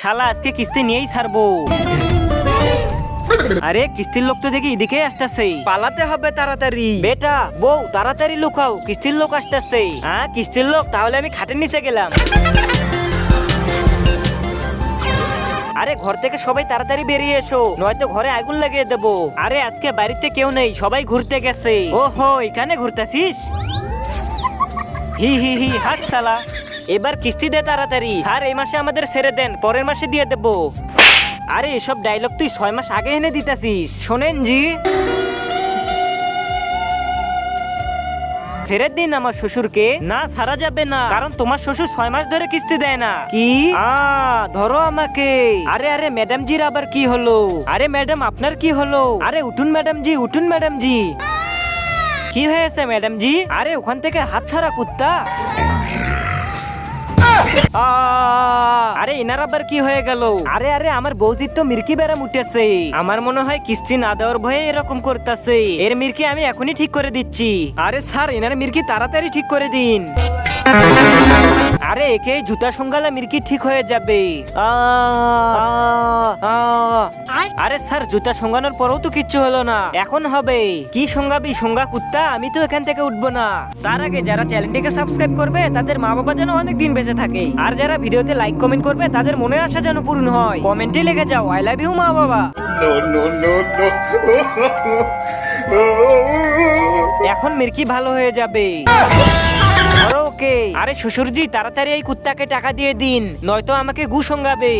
শালা আজকে কিস্তি নিয়েই ছাড়বো। আরে কিস্তির লোক তো দেখি এদিকে আসতেছে, পালাতে হবে তাড়াতাড়ি। বেটা বউ তাড়াতাড়ি লুকাও, কিস্তির লোক আসতেছে। হ্যাঁ কিস্তির লোক, তাহলে আমি খাটের নিচে গেলাম। আরে ঘর থেকে সবাই তাড়াতাড়ি বেরিয়ে এসো, নয়তো ঘরে আগুন লাগিয়ে দেবো। আরে আজকে বাড়িতে কেউ নেই, সবাই ঘুরতে গেছে। ওহো এখানে ঘুরতেছিস, হি হি হি হাট শালা। এবার কিস্তি দে তাড়াতাড়ি। স্যার এই মাসে আমাদের ছেড়ে দেন, পরের মাসে দিয়ে দেবো। আরে এসব ডায়লগ তুই 6 মাস আগে এনে দিতেছিস। শোনেন জি, ফেরত দিন আমার শ্বশুরকে। না ছাড়া যাবে না, কারণ তোমার শ্বশুর 6 মাস ধরে কিস্তি দেয় না। কি ধরো আমাকে। আরে আরে ম্যাডাম জির আবার কি হলো? আরে ম্যাডাম আপনার কি হলো? আরে উঠুন ম্যাডাম জি, উঠুন ম্যাডাম জি। কি হয়েছে ম্যাডাম জি? আরে ওখান থেকে হাত ছাড়া কুত্তা। আরে এনার আবার কি হয়ে গেল? আরে আরে আমার বৌজির তো মির্কি বেড়াম উঠেছে। আমার মনে হয় কিস্তি না দেওয়ার ভয়ে এরকম করতেছে। এর মির্কি আমি এখনই ঠিক করে দিচ্ছি। আরে স্যার এনার মির্কি তাড়াতাড়ি ঠিক করে দিন। আরে একে জুতা সঙ্গালা মির্কি ঠিক হয়ে যাবে। আরে স্যার জুতা সঙ্গানোর পরেও তো কিচ্ছু হলো না, এখন হবে। কি সঙ্গাবি সঙ্গা কুত্তা, আমি তো এখান থেকে উঠবো না। তার আগে যারা চ্যানেলটিকে সাবস্ক্রাইব করবে তাদের মা বাবা যেন অনেক দিন বেঁচে থাকে, আর যারা ভিডিওতে লাইক কমেন্ট করবে তাদের মনের আশা যেন পূরণ হয়। কমেন্টে লিখে যাও আই লাভ ইউ মা বাবা। এখন মির্কি ভালো হয়ে যাবে। ওকে। আরে শ্বশুরজি তাড়াতাড়ি এই কুত্তাকে টাকা দিয়ে দিন, নয়তো আমাকে গু সঙ্গাবে।